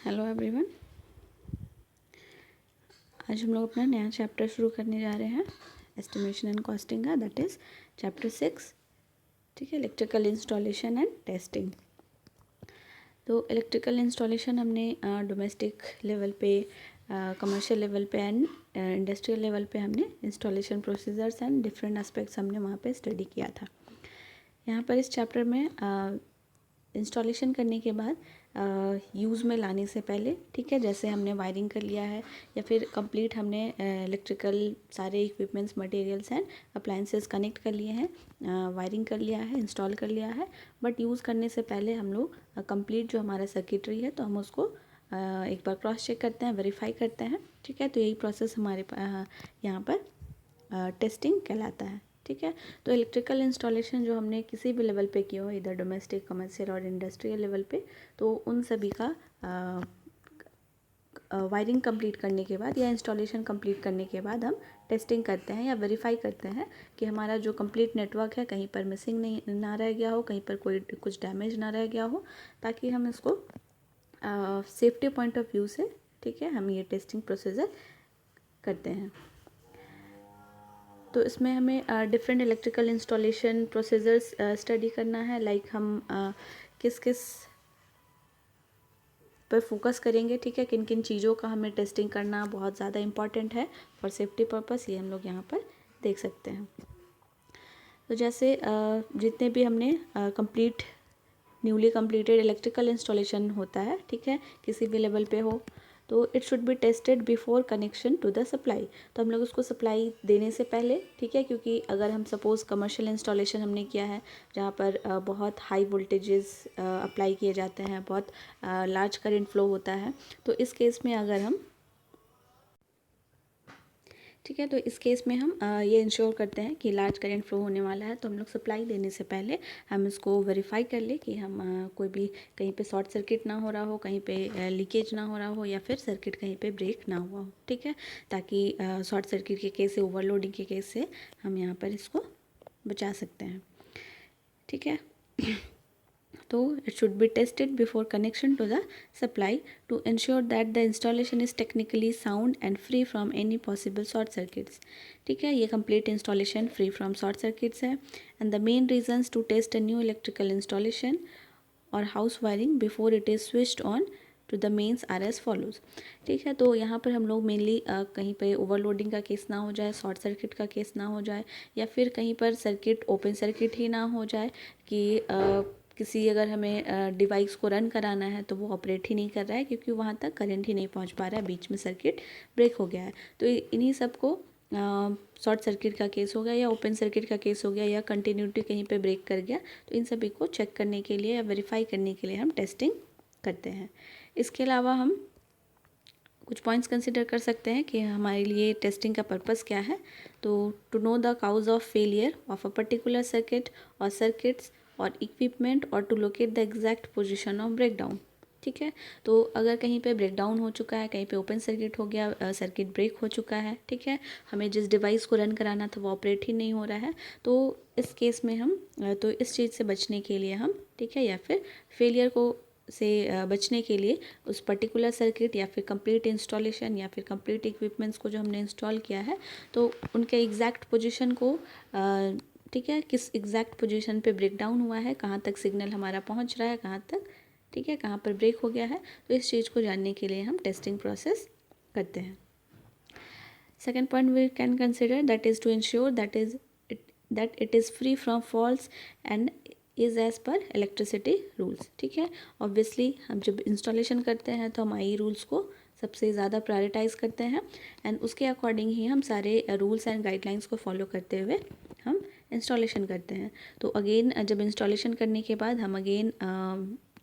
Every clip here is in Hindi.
Hello everyone. आज हम लोग अपना नया चैप्टर शुरू करने जा रहे हैं एस्टिमेशन एंड कॉस्टिंग का, दैट इज़ चैप्टर 6। ठीक है, इलेक्ट्रिकल इंस्टॉलेशन एंड टेस्टिंग। तो इलेक्ट्रिकल इंस्टॉलेशन हमने डोमेस्टिक लेवल पे, कमर्शियल लेवल पे एंड इंडस्ट्रियल लेवल पे हमने installation procedures and different aspects हमने वहाँ पे स्टडी किया था। यहाँ पर इस चैप्टर में इंस्टॉलेशन करने के बाद यूज़ में लाने से पहले, ठीक है, जैसे हमने वायरिंग कर लिया है या फिर कंप्लीट हमने इलेक्ट्रिकल सारे equipments, materials and appliances connect कर लिए हैं, वायरिंग कर लिया है, इंस्टॉल कर लिया है, बट यूज़ करने से पहले हम लोग कंप्लीट जो हमारा सर्किटरी है तो हम उसको एक बार क्रॉस चेक करते हैं, वेरीफाई करते हैं। ठीक है, तो यही प्रोसेस हमारे यहाँ पर टेस्टिंग कहलाता है। ठीक है, तो इलेक्ट्रिकल इंस्टॉलेशन जो हमने किसी भी लेवल पे किया हो, इधर डोमेस्टिक, कमर्शियल और इंडस्ट्रियल लेवल पे, तो उन सभी का वायरिंग कंप्लीट करने के बाद या इंस्टॉलेशन कंप्लीट करने के बाद हम टेस्टिंग करते हैं या वेरीफाई करते हैं कि हमारा जो कंप्लीट नेटवर्क है कहीं पर मिसिंग नहीं ना रह गया हो, कहीं पर कोई कुछ डैमेज ना रह गया हो, ताकि हम इसको सेफ्टी पॉइंट ऑफ व्यू से, ठीक है, हम ये टेस्टिंग प्रोसीजर करते हैं। तो इसमें हमें different electrical installation procedures study करना है, लाइक हम किस किस पर फोकस करेंगे, ठीक है, किन किन चीज़ों का हमें टेस्टिंग करना बहुत ज़्यादा इम्पॉर्टेंट है फॉर सेफ्टी पर्पस, ये हम लोग यहाँ पर देख सकते हैं। तो जैसे जितने भी हमने complete newly completed electrical installation होता है, ठीक है, किसी भी लेवल पे हो, तो it should be tested before connection to the supply. तो हम लोग उसको सप्लाई देने से पहले, ठीक है, क्योंकि अगर हम सपोज़ कमर्शियल इंस्टॉलेशन हमने किया है जहाँ पर बहुत हाई वोल्टेजेस अप्लाई किए जाते हैं, बहुत लार्ज करंट फ्लो होता है, तो इस केस में अगर हम, ठीक है, तो इस केस में हम ये इंश्योर करते हैं कि लार्ज करंट फ्लो होने वाला है, तो हम लोग सप्लाई देने से पहले हम इसको वेरीफाई कर ले कि हम कोई भी कहीं पे शॉर्ट सर्किट ना हो रहा हो, कहीं पे लीकेज ना हो रहा हो, या फिर सर्किट कहीं पे ब्रेक ना हुआ हो। ठीक है, ताकि शॉर्ट सर्किट के केस से, ओवरलोडिंग के केस से हम यहाँ पर इसको बचा सकते हैं। ठीक है, तो it should be tested before connection to the supply to ensure that the installation is technically sound and free from any possible short circuits. ठीक है, ये complete installation free from short circuits है। and the main reasons to test a new electrical installation or house wiring before it is switched on to the mains are as follows. ठीक है, तो यहाँ पर हम लोग मेनली कहीं पे ओवरलोडिंग का केस ना हो जाए, शॉर्ट सर्किट का केस ना हो जाए, या फिर कहीं पर सर्किट ओपन सर्किट ही ना हो जाए कि किसी अगर हमें डिवाइस को रन कराना है तो वो ऑपरेट ही नहीं कर रहा है क्योंकि वहाँ तक करंट ही नहीं पहुँच पा रहा है, बीच में सर्किट ब्रेक हो गया है। तो इन्हीं सब को शॉर्ट सर्किट का केस हो गया या ओपन सर्किट का केस हो गया या कंटिन्यूटी कहीं पे ब्रेक कर गया, तो इन सभी को चेक करने के लिए या वेरीफाई करने के लिए हम टेस्टिंग करते हैं। इसके अलावा हम कुछ पॉइंट्स कंसिडर कर सकते हैं कि हमारे लिए टेस्टिंग का पर्पस क्या है। तो to know the cause of failure of a particular circuit और सर्किट्स और इक्विपमेंट, और to locate the exact position of breakdown. ठीक है, तो अगर कहीं पे ब्रेकडाउन हो चुका है, कहीं पे ओपन सर्किट हो गया, सर्किट ब्रेक हो चुका है, ठीक है, हमें जिस डिवाइस को रन कराना था वो ऑपरेट ही नहीं हो रहा है, तो इस केस में हम तो इस चीज़ से बचने के लिए हम, ठीक है, या फिर फेलियर को से बचने के लिए उस पर्टिकुलर सर्किट या फिर कंप्लीट इंस्टॉलेशन या फिर कंप्लीट इक्विपमेंट्स को जो हमने इंस्टॉल किया है, तो उनके एग्जैक्ट पोजीशन को, ठीक है, किस एग्जैक्ट पोजीशन पे ब्रेकडाउन हुआ है, कहाँ तक सिग्नल हमारा पहुँच रहा है, कहाँ तक, ठीक है, कहाँ पर ब्रेक हो गया है, तो इस चीज़ को जानने के लिए हम टेस्टिंग प्रोसेस करते हैं। Second point we can consider that is to ensure that it is free from faults and is as per electricity rules. ठीक है, ऑब्वियसली हम जब इंस्टॉलेशन करते हैं तो हम आई रूल्स को सबसे ज़्यादा प्रायोरिटाइज़ करते हैं, एंड उसके अकॉर्डिंग ही हम सारे रूल्स एंड गाइडलाइंस को फॉलो करते हुए हम इंस्टॉलेशन करते हैं। तो अगेन जब इंस्टॉलेशन करने के बाद हम अगेन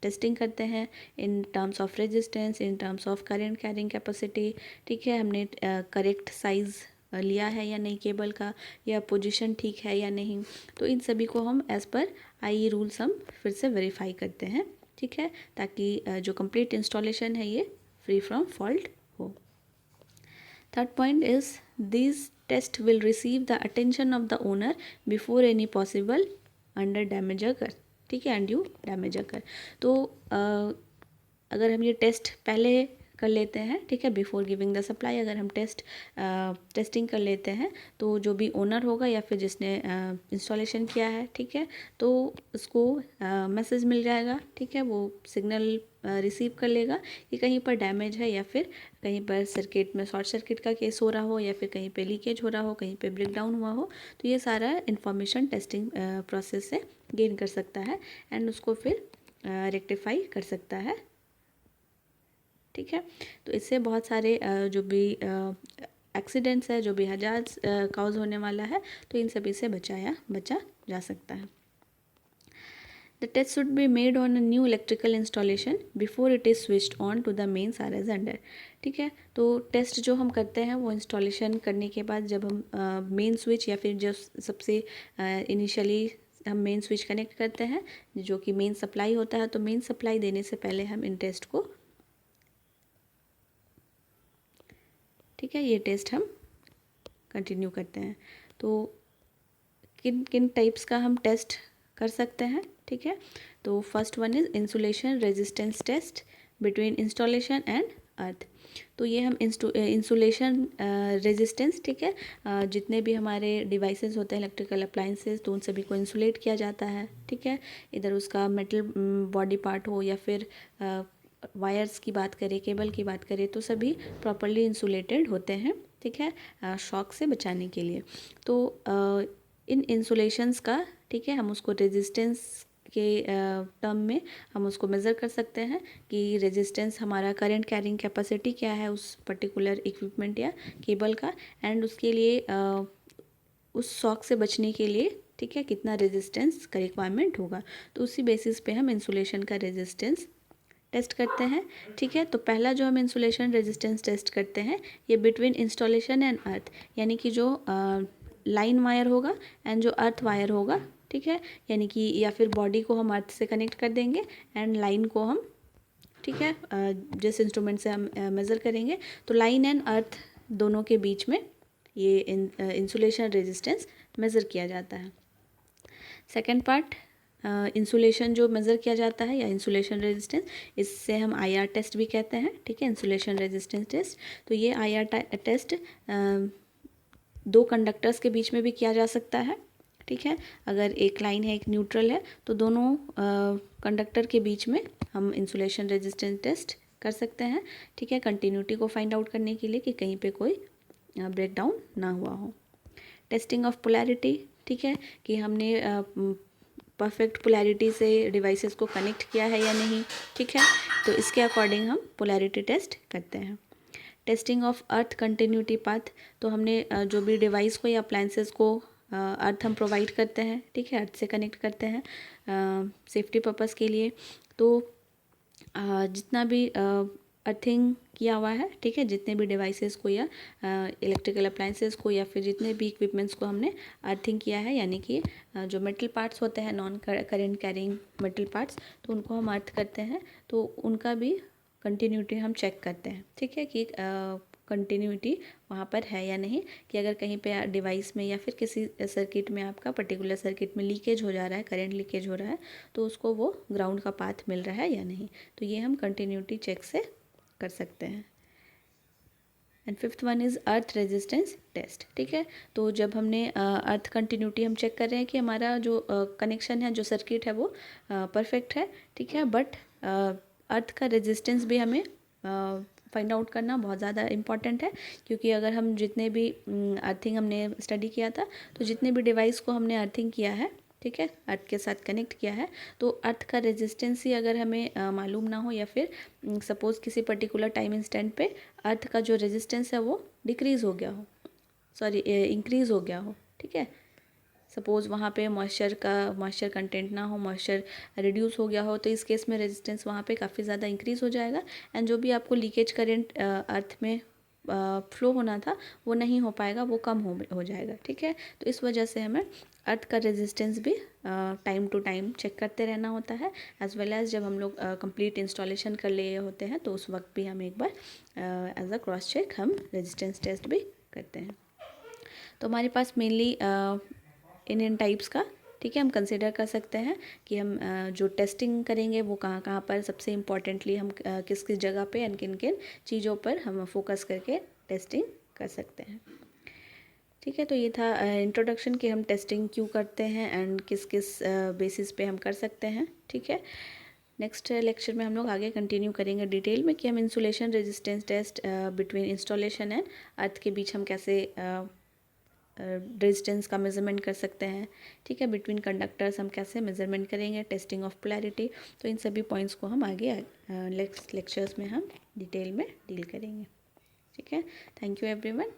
टेस्टिंग करते हैं in terms of resistance, in terms of current carrying capacity. ठीक है, हमने करेक्ट साइज़ लिया है या नहीं केबल का, या पोजीशन ठीक है या नहीं, तो इन सभी को हम एज़ पर आई रूल्स हम फिर से वेरीफाई करते हैं। ठीक है, ताकि जो कंप्लीट इंस्टॉलेशन है ये फ्री फ्रॉम फॉल्ट हो। Third point is this test will receive the attention of the owner before any possible under damage अगर, ठीक है, अनड्यू डैमेज अगर। तो अगर हम ये टेस्ट पहले कर लेते हैं, ठीक है, बिफोर गिविंग द सप्लाई, अगर हम टेस्टिंग कर लेते हैं तो जो भी ओनर होगा या फिर जिसने इंस्टॉलेशन किया है, ठीक है, तो उसको मैसेज मिल जाएगा, ठीक है, वो सिग्नल रिसीव कर लेगा कि कहीं पर डैमेज है या फिर कहीं पर सर्किट में शॉर्ट सर्किट का केस हो रहा हो या फिर कहीं पे लीकेज हो रहा हो, कहीं पे ब्रेकडाउन हुआ हो। तो ये सारा इन्फॉर्मेशन टेस्टिंग प्रोसेस से गेन कर सकता है एंड उसको फिर रेक्टिफाई कर सकता है, ठीक है। तो इससे बहुत सारे जो भी एक्सीडेंट्स है, जो भी हजार्ड्स काउज होने वाला है, तो इन सभी से बचा जा सकता है। The test should be made on a new electrical installation before it is switched on to the mains or as under, ठीक है। तो टेस्ट जो हम करते हैं वो इंस्टॉलेशन करने के बाद जब हम मेन स्विच या फिर जो सबसे इनिशियली हम मेन स्विच कनेक्ट करते हैं जो कि मेन सप्लाई होता है, तो मेन सप्लाई देने से पहले हम इन टेस्ट को, ठीक है, ये टेस्ट हम कंटिन्यू करते हैं। तो किन किन टाइप्स का हम टेस्ट कर सकते हैं, ठीक है। तो first one is insulation resistance test between installation and earth. तो ये हम इंसुलेशन रेजिस्टेंस, ठीक है, जितने भी हमारे डिवाइसेस होते हैं इलेक्ट्रिकल अप्लाइंसेस, तो उन सभी को इंसुलेट किया जाता है, ठीक है। इधर उसका मेटल बॉडी पार्ट हो या फिर वायर्स की बात करें, केबल की बात करें, तो सभी प्रॉपरली इंसुलेटेड होते हैं, ठीक है, शॉक से बचाने के लिए। तो इन इंसुलेशंस का, ठीक है, हम उसको रेजिस्टेंस के टर्म में हम उसको मेज़र कर सकते हैं कि रेजिस्टेंस हमारा करंट कैरिंग कैपेसिटी क्या है उस पर्टिकुलर इक्विपमेंट या केबल का, एंड उसके लिए उस शॉक से बचने के लिए, ठीक है, कितना रेजिस्टेंस का रिक्वायरमेंट होगा। तो उसी बेसिस पे हम इंसुलेशन का रेजिस्टेंस टेस्ट करते हैं, ठीक है। तो पहला जो हम इंसुलेशन रेजिस्टेंस टेस्ट करते हैं ये बिटवीन इंस्टॉलेशन एंड अर्थ, यानी कि जो लाइन वायर होगा एंड जो अर्थ वायर होगा, ठीक है, यानी कि या फिर बॉडी को हम अर्थ से कनेक्ट कर देंगे एंड लाइन को हम, ठीक है, जिस इंस्ट्रूमेंट से हम मेज़र करेंगे, तो लाइन एंड अर्थ दोनों के बीच में ये इंसुलेशन रेजिस्टेंस मेज़र किया जाता है। सेकेंड पार्ट, इंसुलेशन जो मेज़र किया जाता है या इंसुलेशन रेजिस्टेंस, इससे हम आईआर टेस्ट भी कहते हैं, ठीक है, इंसुलेशन रेजिस्टेंस टेस्ट। तो ये आईआर टेस्ट दो कंडक्टर्स के बीच में भी किया जा सकता है, ठीक है। अगर एक लाइन है एक न्यूट्रल है तो दोनों कंडक्टर के बीच में हम इंसुलेशन रेजिस्टेंस टेस्ट कर सकते हैं, ठीक है, कंटिन्यूटी को फाइंड आउट करने के लिए कि कहीं पे कोई ब्रेकडाउन ना हुआ हो। टेस्टिंग ऑफ पोलैरिटी, ठीक है, कि हमने परफेक्ट पोलैरिटी से डिवाइसेस को कनेक्ट किया है या नहीं, ठीक है, तो इसके अकॉर्डिंग हम पोलैरिटी टेस्ट करते हैं। Testing of earth continuity path, तो हमने जो भी डिवाइस को या अप्लायंसेस को अर्थ हम प्रोवाइड करते हैं, ठीक है, अर्थ से कनेक्ट करते हैं सेफ्टी पर्पस के लिए। तो जितना भी अर्थिंग किया हुआ है, ठीक है, जितने भी डिवाइसेस को या इलेक्ट्रिकल अप्लायंसेस को या फिर जितने भी इक्विपमेंट्स को हमने अर्थिंग किया है, यानी कि जो मेटल पार्ट्स होते हैं non current carrying metal parts, तो उनको हम अर्थ करते हैं, तो उनका भी कंटिन्यूटी हम चेक करते हैं, ठीक है, कि कंटिन्यूटी वहाँ पर है या नहीं, कि अगर कहीं पे डिवाइस में या फिर किसी सर्किट में आपका पर्टिकुलर सर्किट में लीकेज हो जा रहा है, करंट लीकेज हो रहा है, तो उसको वो ग्राउंड का पाथ मिल रहा है या नहीं। तो ये हम कंटिन्यूटी चेक से कर सकते हैं। And fifth one is earth resistance test, ठीक है। तो जब हमने अर्थ कंटिन्यूटी हम चेक कर रहे हैं कि हमारा जो कनेक्शन है, जो सर्किट है वो परफेक्ट है, ठीक है, बट अर्थ का रेजिस्टेंस भी हमें फाइंड आउट करना बहुत ज़्यादा इम्पॉर्टेंट है, क्योंकि अगर हम जितने भी अर्थिंग हमने स्टडी किया था, तो जितने भी डिवाइस को हमने अर्थिंग किया है, ठीक है, अर्थ के साथ कनेक्ट किया है, तो अर्थ का रेजिस्टेंस ही अगर हमें मालूम ना हो या फिर सपोज़ किसी पर्टिकुलर टाइम इंस्टेंट पे अर्थ का जो रेजिस्टेंस है वो डिक्रीज़ हो गया हो, सॉरी इंक्रीज़ हो गया हो, ठीक है, सपोज़ वहाँ पे मॉइस्चर कंटेंट ना हो, मॉइस्चर रिड्यूस हो गया हो, तो इस केस में रेजिस्टेंस वहाँ पे काफ़ी ज़्यादा इंक्रीज़ हो जाएगा एंड जो भी आपको लीकेज करंट अर्थ में फ्लो होना था वो नहीं हो पाएगा, वो कम हो जाएगा, ठीक है। तो इस वजह से हमें अर्थ का रेजिस्टेंस भी टाइम टू टाइम चेक करते रहना होता है, एज वेल एज जब हम लोग कंप्लीट इंस्टॉलेशन कर लिए होते हैं तो उस वक्त भी हम एक बार एज अ क्रॉस चेक हम रेजिस्टेंस टेस्ट भी करते हैं। तो हमारे पास मेनली इन टाइप्स का ठीक है, हम कंसिडर कर सकते हैं कि हम जो टेस्टिंग करेंगे वो कहाँ कहाँ पर सबसे इम्पॉर्टेंटली हम किस किस जगह पे एंड किन किन चीज़ों पर हम फोकस करके टेस्टिंग कर सकते हैं। ठीक है, तो ये था इंट्रोडक्शन कि हम टेस्टिंग क्यों करते हैं एंड किस किस बेसिस पे हम कर सकते हैं। ठीक है, नेक्स्ट लेक्चर में हम लोग आगे कंटिन्यू करेंगे डिटेल में कि हम insulation resistance test between installation and earth के बीच हम कैसे रेजिस्टेंस का मेजरमेंट कर सकते हैं। ठीक है, बिटवीन कंडक्टर्स हम कैसे मेजरमेंट करेंगे, टेस्टिंग ऑफ पोलैरिटी। तो इन सभी पॉइंट्स को हम आगे नेक्स्ट लेक्चर्स में हम डिटेल में डील करेंगे। ठीक है, थैंक यू एवरीवन।